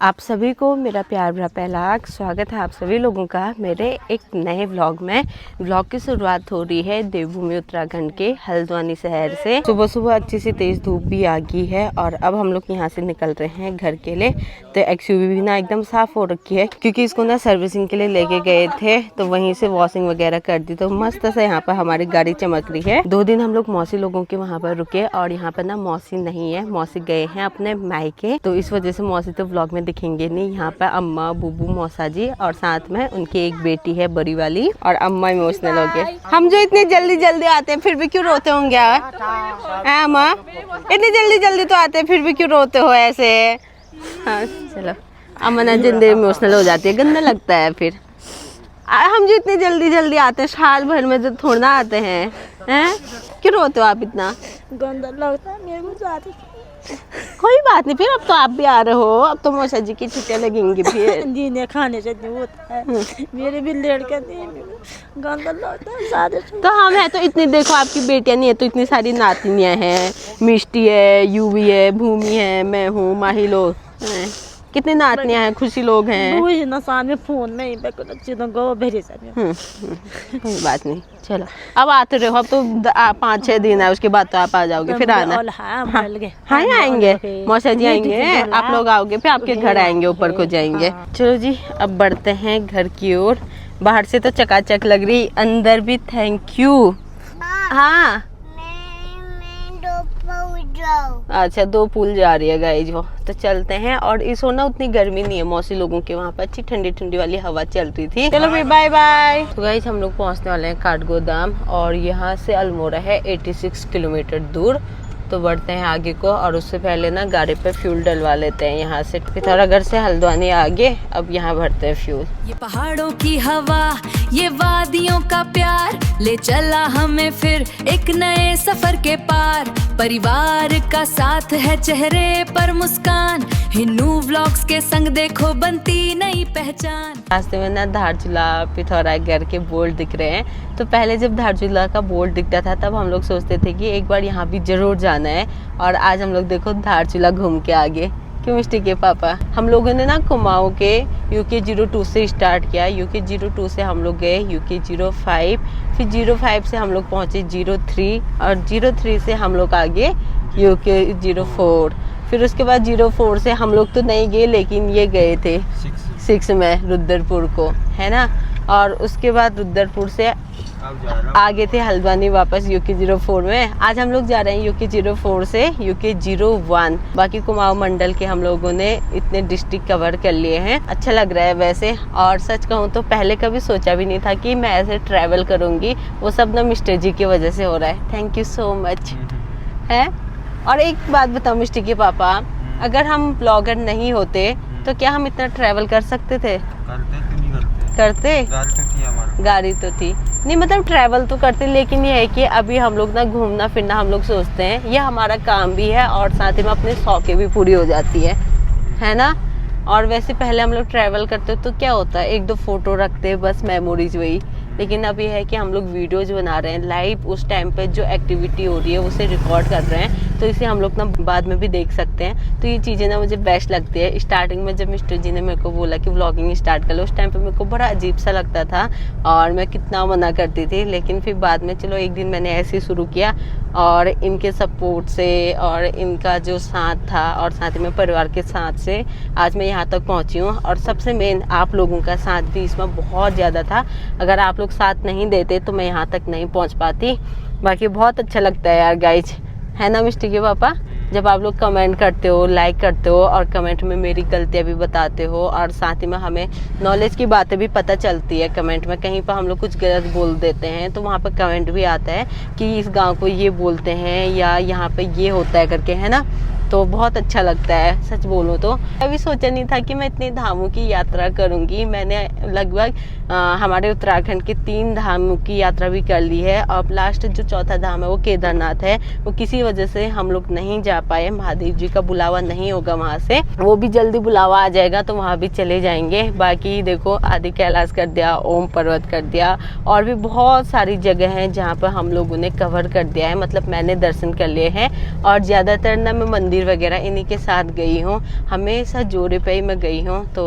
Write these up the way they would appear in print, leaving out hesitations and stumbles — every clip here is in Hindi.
आप सभी को मेरा प्यार भरा पहला स्वागत है आप सभी लोगों का मेरे एक नए व्लॉग में। व्लॉग की शुरुआत हो रही है देवभूमि उत्तराखंड के हल्द्वानी शहर से। सुबह सुबह अच्छी सी तेज़ धूप भी आ गई है और अब हम लोग यहाँ से निकल रहे हैं घर के लिए। तो एक्सयूवी भी ना एकदम साफ़ हो रखी है क्योंकि इसको ना सर्विसिंग के लिए लेके गए थे तो वहीं से वॉशिंग वगैरह कर दी। तो मस्त से यहाँ पर हमारी गाड़ी चमक रही है। 2 दिन हम लोग मौसी लोगों के वहाँ पर रुके और यहाँ पर ना मौसी नहीं है, मौसी गए हैं अपने मायके। तो इस वजह से मौसी तो व्लॉग में दिखेंगे नहीं। यहाँ पर अम्मा, बुबू, मौसा जी और साथ में उनकी एक बेटी है बड़ी वाली और अम्मा इमोशनल हो गए। हम जो इतने जल्दी जल्दी आते हैं फिर भी क्यों रोते होंगे अम्मा? इतनी जल्दी जल्दी तो आते हैं फिर भी क्यों रोते हो ऐसे? हाँ चलो, अम्मा ना जिंदगी इमोशनल हो जाती है, गंदा लगता है फिर। हम जो इतने जल्दी जल्दी आते हैं साल भर में जो थोड़ा ना आते हैं, क्यों रोते हो आप इतना? गंदा लगता है मेरे को ज़्यादा। कोई बात नहीं, फिर अब तो आप भी आ रहे हो, अब तो मौसा जी की छुट्टियां लगेंगी फिर। जीने खाने से नहीं होता है, मेरे भी लड़का नहीं, गंदा लगता है ज़्यादा। तो हम है तो इतनी, देखो आपकी बेटियां नहीं है तो इतनी सारी नातिनियां हैं, मिष्टी है, यूवी है, भूमि है, मैं हूँ, माही लोग हैं, कितनी नातनियां हैं, खुशी लोग हैं। वही ना सामने फोन में गो भेजे कोई बात नहीं, चलो अब आते रहो। अब तो 5-6 दिन है, उसके बाद तो आप आ जाओगे फिर आना। हाँ आएंगे, मौसा जी आएंगे, आप लोग आओगे फिर आपके घर आएंगे, ऊपर को जाएंगे। चलो जी अब बढ़ते हैं घर की ओर। बाहर से तो चकाचक लग रही, अंदर भी थैंक यू। हाँ अच्छा 2 पुल जा रही है गाइज वो, तो चलते हैं। और इस ना उतनी गर्मी नहीं है, मौसी लोगों के वहाँ पर अच्छी ठंडी ठंडी वाली हवा चल रही थी। चलो फिर बाय बाय। तो गाइज हम लोग पहुँचने वाले हैं काठगोदाम और यहाँ से अल्मोड़ा है 86 किलोमीटर दूर। तो बढ़ते हैं आगे को और उससे पहले ना गाड़ी पे फ्यूल डलवा लेते हैं। यहाँ से पिथौरागढ़ से हल्द्वानी आगे, अब यहाँ भरते हैं फ्यूल। ये पहाड़ों की हवा, ये वादियों का प्यार ले चला हमें फिर एक नए सफर के पार। परिवार का साथ है, चेहरे पर मुस्कान, हिन्नू व्लॉग्स के संग देखो बनती नई पहचान। रास्ते में ना धारचूला, पिथौरागढ़ के बोर्ड दिख रहे हैं। तो पहले जब धारचूला का बोर्ड दिखता था तब हम लोग सोचते थे कि एक बार यहाँ भी जरूर जाना है। और आज हम लोग देखो धारचूला घूम के आगे। क्यों मिस्टी के पापा? हम लोगों ने ना कुमाऊं के UK 02 से स्टार्ट किया। UK 02 से हम लोग गए UK 05, फिर 05 से हम लोग पहुँचे 03 और 03 से हम लोग आगे UK 04। फिर उसके बाद 04 से हम लोग तो नहीं गए लेकिन ये गए थे 6 में रुद्रपुर को, है ना। और उसके बाद रुद्रपुर से आगे थे हल्द्वानी वापस UK 04 में। आज हम लोग जा रहे हैं UK 04 से UK 01। बाकी कुमाऊं मंडल के हम लोगों ने इतने डिस्ट्रिक्ट कवर कर लिए हैं। अच्छा लग रहा है वैसे। और सच कहूँ तो पहले कभी सोचा भी नहीं था कि मैं ऐसे ट्रैवल करूँगी। वो सब ना मिस्टर जी की वजह से हो रहा है। थैंक यू सो मच है। और एक बात बताओ मिस्टर के पापा, अगर हम ब्लॉगर नहीं होते तो क्या हम इतना ट्रैवल कर सकते थे? करते गाड़ी तो थी नहीं, मतलब ट्रैवल तो करते, लेकिन ये है कि अभी हम लोग ना घूमना फिरना हम लोग सोचते हैं, ये हमारा काम भी है और साथ ही में अपने शौकें भी पूरी हो जाती है ना। और वैसे पहले हम लोग ट्रैवल करते तो क्या होता है, 1-2 फोटो रखते बस, मेमोरीज वही। लेकिन अब ये है कि हम लोग वीडियोज बना रहे हैं लाइव, उस टाइम पे जो एक्टिविटी हो रही है उसे रिकॉर्ड कर रहे हैं, तो इसे हम लोग ना बाद में भी देख सकते हैं। तो ये चीज़ें ना मुझे बेस्ट लगती है। स्टार्टिंग में जब मिस्टर जी ने मेरे को बोला कि व्लॉगिंग स्टार्ट कर लो, उस टाइम पे मेरे को बड़ा अजीब सा लगता था और मैं कितना मना करती थी। लेकिन फिर बाद में चलो एक दिन मैंने ऐसे ही शुरू किया और इनके सपोर्ट से और इनका जो साथ था और साथ ही में परिवार के साथ से आज मैं यहाँ तक पहुँची हूँ। और सबसे मेन आप लोगों का साथ भी इसमें बहुत ज़्यादा था। अगर आप लोग साथ नहीं देते तो मैं यहाँ तक नहीं पहुँच पाती। बाकी बहुत अच्छा लगता है यार गाइज, है ना मिस्टर के पापा, जब आप लोग कमेंट करते हो, लाइक करते हो और कमेंट में मेरी गलतियाँ भी बताते हो और साथ ही में हमें नॉलेज की बातें भी पता चलती है। कमेंट में कहीं पर हम लोग कुछ गलत बोल देते हैं तो वहाँ पर कमेंट भी आता है कि इस गांव को ये बोलते हैं या यहाँ पे ये होता है करके, है ना। तो बहुत अच्छा लगता है सच बोलूँ तो। अभी सोचा नहीं था कि मैं इतनी धामों की यात्रा करूँगी। मैंने लगभग हमारे उत्तराखंड के 3 धामों की यात्रा भी कर ली है। अब लास्ट जो 4था धाम है वो केदारनाथ है, वो किसी वजह से हम लोग नहीं जा पाए। महादेव जी का बुलावा नहीं होगा वहाँ से, वो भी जल्दी बुलावा आ जाएगा तो वहाँ भी चले जाएंगे। बाकी देखो आदि कैलाश कर दिया, ओम पर्वत कर दिया और भी बहुत सारी जगह हैं जहाँ पर हम लोगों ने कवर कर दिया है, मतलब मैंने दर्शन कर लिए हैं। और ज़्यादातर ना मैं मंदिर मंदिर वगैरह इन्हीं के साथ गई हूँ, हमेशा जोड़े पे ही मैं गई हूँ। तो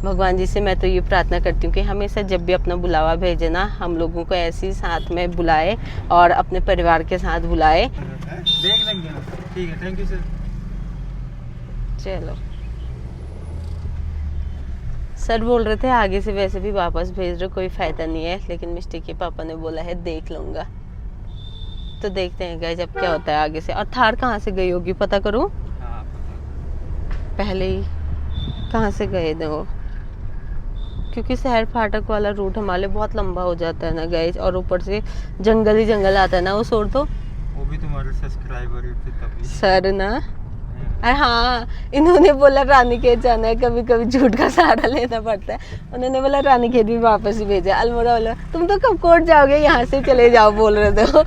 भगवान जी से मैं तो ये प्रार्थना करती हूँ कि हमेशा जब भी अपना बुलावा भेजे ना, हम लोगों को ऐसे ही साथ में बुलाए और अपने परिवार के साथ बुलाए। देख लेंगे, ठीक है, थैंक यू सर। चलो, सर बोल रहे थे आगे से वैसे भी वापस भेज रहे, कोई फायदा नहीं है, लेकिन मिस्टी के पापा ने बोला है देख लूंगा। तो देखते हैं गाइस अब क्या होता है आगे से। और थार कहाँ से गई होगी पता करूं? पहले ही कहाँ से गए थे वो, क्योंकि शहर फाटक वाला रूट हमारे बहुत लंबा हो जाता है ना गाइस, और ऊपर से जंगल ही जंगल आता है ना वो सोर। तो वो भी तुम्हारे सब्सक्राइबर थे तभी सर ना। अरे हाँ, इन्होंने बोला रानीखेत जाना है, कभी कभी झूठ का सहारा लेना पड़ता है। उन्होंने बोला रानीखेत भी वापस ही भेजा। अल्मोड़ा वाला तुम तो कब कोर्ट जाओगे, यहाँ से चले जाओ बोल रहे थे वो,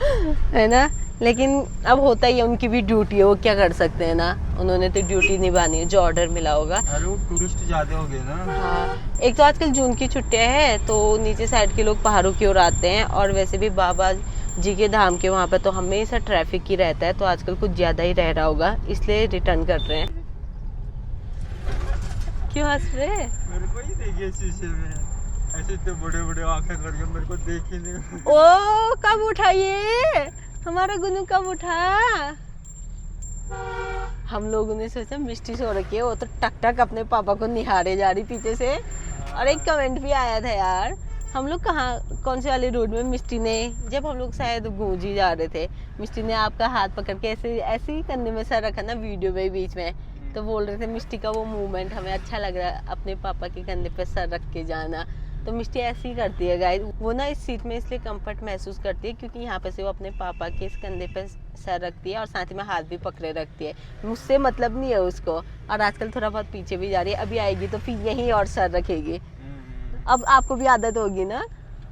है ना। लेकिन अब होता ही है, उनकी भी ड्यूटी है, वो क्या कर सकते हैं ना, उन्होंने तो ड्यूटी निभानी है, जो ऑर्डर मिला होगा। अरे वो टूरिस्ट ज्यादा हो गए ना। हाँ, एक तो आजकल जून की छुट्टियां हैं तो नीचे साइड के लोग पहाड़ों की ओर आते हैं, और वैसे भी बाबा जी के धाम के वहाँ पे तो हमेशा ट्रैफिक ही रहता है, तो आजकल कुछ ज्यादा ही रह रहा होगा, इसलिए रिटर्न कर रहे हैं। क्यों हंस रहे? मेरे को ही देखिए शीशे में ऐसे इतने बड़े बड़े आंखें करके मेरे को देख ही नहीं। ओ कब उठा ये हमारा गुनू, कब उठा? हम लोगों ने सोचा मिस्टी सो रखी है, वो तो टक टक अपने पापा को निहारे जा रही पीछे से। और एक कमेंट भी आया था यार, हम लोग कहाँ कौन से वाले रोड में मिस्टी ने, जब हम लोग शायद गूंजी जा रहे थे, मिस्टी ने आपका हाथ पकड़ के ऐसे ऐसे ही कंधे में सर रखा ना वीडियो में बीच में, तो बोल रहे थे मिस्टी का वो मूवमेंट हमें अच्छा लग रहा है, अपने पापा के कंधे पे सर रख के जाना। तो मिस्टी ऐसे ही करती है गाइस, वो ना इस सीट में इसलिए कंफर्ट महसूस करती है क्योंकि यहाँ पे से वो अपने पापा के इस कंधे पे सर रखती है और साथ में हाथ भी पकड़े रखती है। मुझसे मतलब नहीं है उसको, और आजकल थोड़ा बहुत पीछे भी जा रही है, अभी आएगी तो फिर यहीं और सर रखेगी। अब आपको भी आदत होगी ना,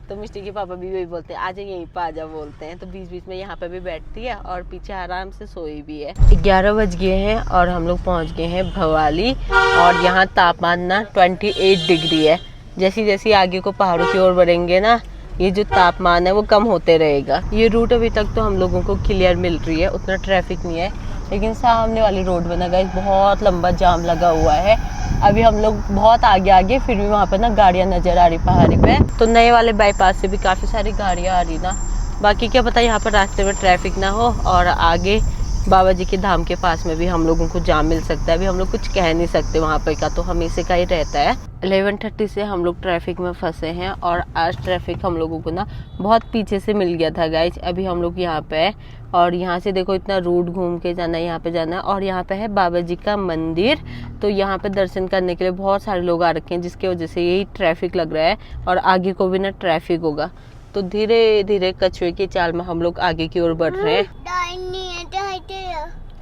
तो मिस्टी के पापा भी वही बोलते हैं आजा यहीं पे आजा बोलते हैं, तो बीच बीच में यहाँ पे भी बैठती है और पीछे आराम से सोई भी है। 11 बज गए हैं और हम लोग पहुँच गए हैं भवाली, और यहाँ तापमान ना 28 डिग्री है। जैसी जैसी आगे को पहाड़ों की ओर बढ़ेंगे ना, ये जो तापमान है वो कम होते रहेगा। ये रूट अभी तक तो हम लोगों को क्लियर मिल रही है, उतना ट्रैफिक नहीं है, लेकिन सामने वाली रोड में ना गाइस बहुत लंबा जाम लगा हुआ है। अभी हम लोग बहुत आगे फिर भी वहाँ पे ना गाड़ियाँ नजर आ रही पहाड़ी पे, तो नए वाले बाईपास से भी काफ़ी सारी गाड़ियाँ आ रही ना। बाकी क्या पता यहाँ पर रास्ते में ट्रैफिक ना हो और आगे बाबा जी के धाम के पास में भी हम लोगों को जाम मिल सकता है। अभी हम लोग कुछ कह नहीं सकते, वहाँ पे का तो हमेशा का ही रहता है। 11:30 से हम लोग ट्रैफिक में फंसे हैं, और आज ट्रैफिक हम लोगों को ना बहुत पीछे से मिल गया था गाइज। अभी हम लोग यहाँ पे है, और यहाँ से देखो इतना रूट घूम के जाना है, यहाँ पे जाना है, और यहाँ पे है बाबा जी का मंदिर। तो यहाँ पे दर्शन करने के लिए बहुत सारे लोग आ रखे हैं, जिसकी वजह से यही ट्रैफिक लग रहा है, और आगे को भी ना ट्रैफिक होगा। तो धीरे धीरे कछुए की चाल में हम लोग आगे की ओर बढ़ रहे हैं।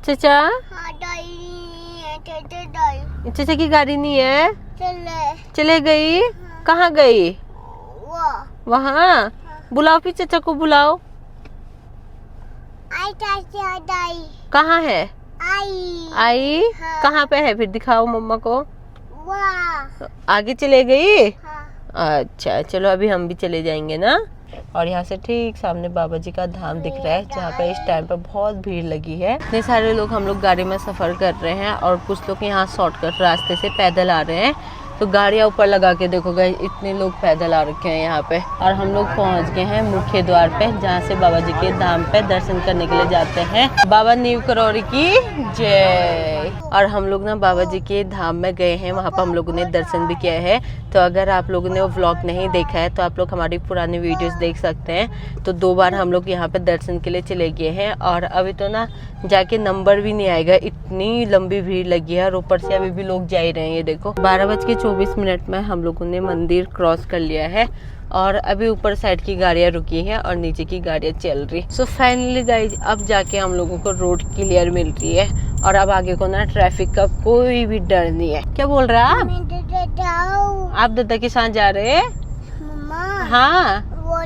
चाचा, चाचा की गाड़ी नहीं है, चले गई। कहाँ गई? वहाँ बुलाओ, फिर चाचा को बुलाओ। कहाँ है? आई कहाँ पे है? फिर दिखाओ मम्मा को। आगे चले गई। अच्छा चलो, अभी हम भी चले जाएंगे ना। और यहाँ से ठीक सामने बाबा जी का धाम दिख रहा है, जहाँ पे इस टाइम पे बहुत भीड़ लगी है। इतने सारे लोग हम लोग गाड़ी में सफर कर रहे हैं, और कुछ लोग यहाँ शॉर्टकट रास्ते से पैदल आ रहे हैं। तो गाड़ियाँ ऊपर लगा के देखो गाइस, इतने लोग पैदल आ रखे हैं यहाँ पे। और हम लोग पहुँच गए हैं मुख्य द्वार पे, जहाँ से बाबा जी के धाम पे दर्शन करने के लिए जाते हैं। बाबा नीव करौरी की जय। और हम लोग ना बाबा जी के धाम में गए हैं, वहाँ पर हम लोगों ने दर्शन भी किया है। तो अगर आप लोगों ने वो व्लॉग नहीं देखा है तो आप लोग हमारी पुरानी वीडियोस देख सकते हैं। तो 2 बार हम लोग यहाँ पे दर्शन के लिए चले गए हैं, और अभी तो ना जाके नंबर भी नहीं आएगा, इतनी लंबी भीड़ लगी है। और ऊपर से अभी भी लोग जा ही रहे हैं। ये देखो 12:24 में हम लोगों ने मंदिर क्रॉस कर लिया है, और अभी ऊपर साइड की गाड़ियाँ रुकी हैं और नीचे की गाड़ियाँ चल रही। सो फाइनली गाइज, अब जाके हम लोगों को रोड क्लियर मिल रही है, और अब आगे को ना ट्रैफिक का कोई भी डर नहीं है। क्या बोल रहा है आप? दादा के साथ जा रहे हैं? हाँ, वो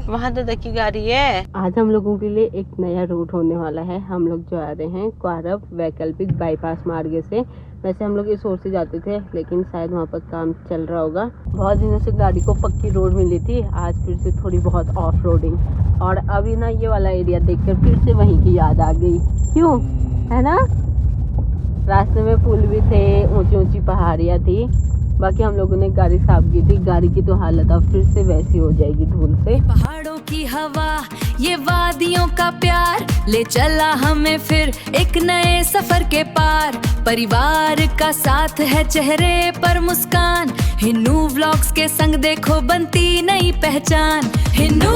वहाँ दादा की गाड़ी है। आज हम लोगों के लिए एक नया रूट होने वाला है। हम लोग जो आ रहे हैं क्वारब वैकल्पिक बाईपास मार्ग से, वैसे हम लोग इस ओर से जाते थे, लेकिन शायद वहाँ पर काम चल रहा होगा। बहुत दिनों से गाड़ी को पक्की रोड मिली थी, आज फिर से थोड़ी बहुत ऑफ रोडिंग। और अभी ना ये वाला एरिया देखकर फिर से वहीं की याद आ गई। क्यों, है ना? रास्ते में पुल भी थे, ऊंची ऊंची पहाड़ियाँ थी। बाकी हम लोगों ने गाड़ी साफ की थी, गाड़ी की तो हालत अब फिर से वैसी हो जाएगी धूल से। पहाड़ों की हवा, ये वादियों का प्यार ले चला हमें फिर एक नए सफर के पार। परिवार का साथ है, चेहरे पर मुस्कान। हिन्नू व्लॉग्स के संग देखो बनती नई पहचान। हिन्नू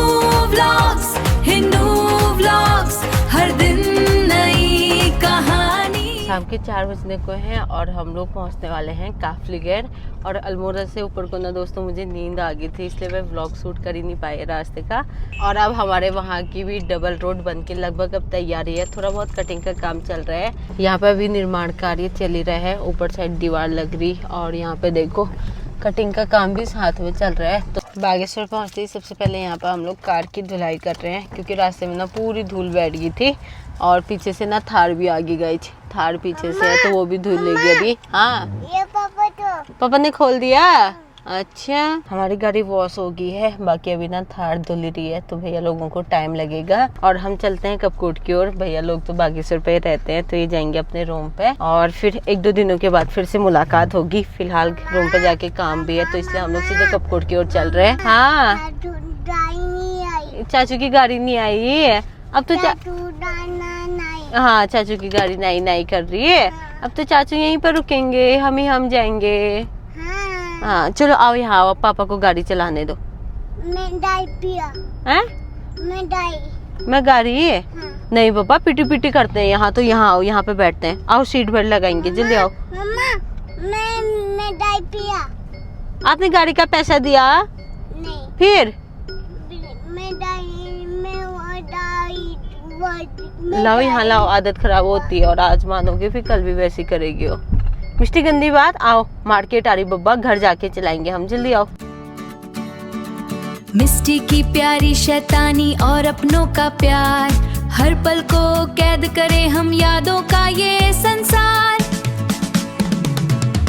व्लॉग्स, हिन्नू व्लॉग्स, हर दिन नई कहानी। शाम के 4 बजने को हैं और हम लोग पहुंचने वाले हैं काफलीगढ़। और अल्मोड़ा से ऊपर को ना दोस्तों मुझे नींद आ गई थी, इसलिए मैं व्लॉग शूट कर ही नहीं पाई रास्ते का। और अब हमारे वहाँ की भी डबल रोड बन के लगभग अब तैयारी है। थोड़ा बहुत कटिंग का काम चल रहा है, यहाँ पे भी निर्माण कार्य चल ही रहा है। ऊपर साइड दीवार लग रही और यहाँ पे देखो कटिंग का काम भी साथ में चल रहा है। तो बागेश्वर पहुँचते ही सबसे पहले यहाँ पर हम लोग कार की धुलाई कर रहे हैं, क्योंकि रास्ते में ना पूरी धूल बैठ गई थी और पीछे से ना थार भी आगे गई। थार पीछे से है तो वो भी धुल लेगी अभी। हाँ, ये पापा ने खोल दिया। अच्छा, हमारी गाड़ी वॉश हो गई है, बाकी अभी ना थार धुल रही है, तो भैया लोगों को टाइम लगेगा। और हम चलते हैं कपकोट की ओर। भैया लोग तो बागेश्वर पे रहते हैं, तो ये जाएंगे अपने रूम पे और फिर 1-2 दिनों के बाद फिर से मुलाकात होगी। फिलहाल रूम पे जाके काम भी है, तो इसलिए हम लोग सीधे कपकोट की ओर चल रहे हैं। हाँ, चाचू की गाड़ी नहीं आई है अब तो। हाँ, चाचू की गाड़ी नाई नाई कर रही है। अब तो चाचू यहीं पर रुकेंगे, हम जाएंगे। हाँ चलो आओ, यहाँ आओ, पापा को गाड़ी चलाने दो। मैं गाड़ी है? हाँ। नहीं पापा, पीटी पीटी करते हैं यहाँ तो। यहाँ आओ, यहाँ पे बैठते हैं। आओ, सीट बेल्ट लगाएंगे, जल्दी आओ। मैं डाई पिया। आपने गाड़ी का पैसा दिया? नहीं। फिर लाओ, यहाँ लाओ, आदत खराब होती है और आज मानोगे फिर कल भी वैसी करेगी हो। मिष्टी गंदी बात। आओ, मार्केट आ रही बब्बा, घर जाके चलाएंगे हम, जल्दी आओ। मिष्टी की प्यारी शैतानी और अपनों का प्यार, हर पल को कैद करे हम यादों का ये संसार।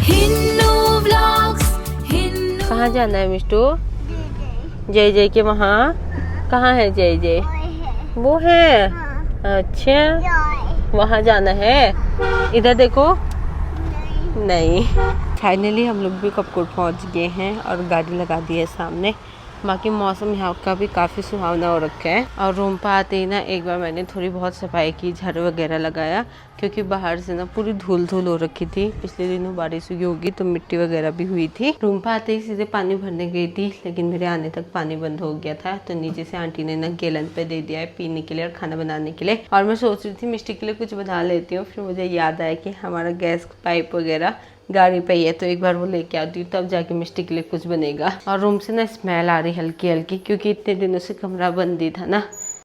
हिन्नू व्लॉग्स, हिन्नू। कहाँ जाना है मिष्टू? जय जय के वहाँ। कहाँ है जय जय? वो है। अच्छा, वहाँ जाना है। इधर देखो। नहीं। फाइनली हम लोग भी कपकोट पहुँच गए हैं और गाड़ी लगा दी है सामने। बाकी मौसम यहाँ का भी काफ़ी सुहावना हो रखा है। और रूम पर आते ही ना एक बार मैंने थोड़ी बहुत सफाई की, झाड़ू वगैरह लगाया, क्योंकि बाहर से ना पूरी धूल धूल हो रखी थी। पिछले दिनों बारिश हुई होगी तो मिट्टी वगैरह भी हुई थी। रूम पर आते ही सीधे पानी भरने गई थी, लेकिन मेरे आने तक पानी बंद हो गया था। तो नीचे से आंटी ने ना गैलन पे दे दिया है पीने के लिए और खाना बनाने के लिए। और मैं सोच रही थी मिष्टी के लिए कुछ बना लेती हूँ, फिर मुझे याद आया कि हमारा गैस पाइप वगैरह गाड़ी पे ही है, तो एक बार वो लेके आती हूँ, तब जाके मिष्टी के लिए कुछ बनेगा। और रूम से ना स्मेल आ रही हल्की हल्की, क्योंकि इतने दिनों से कमरा बंद ही था ना,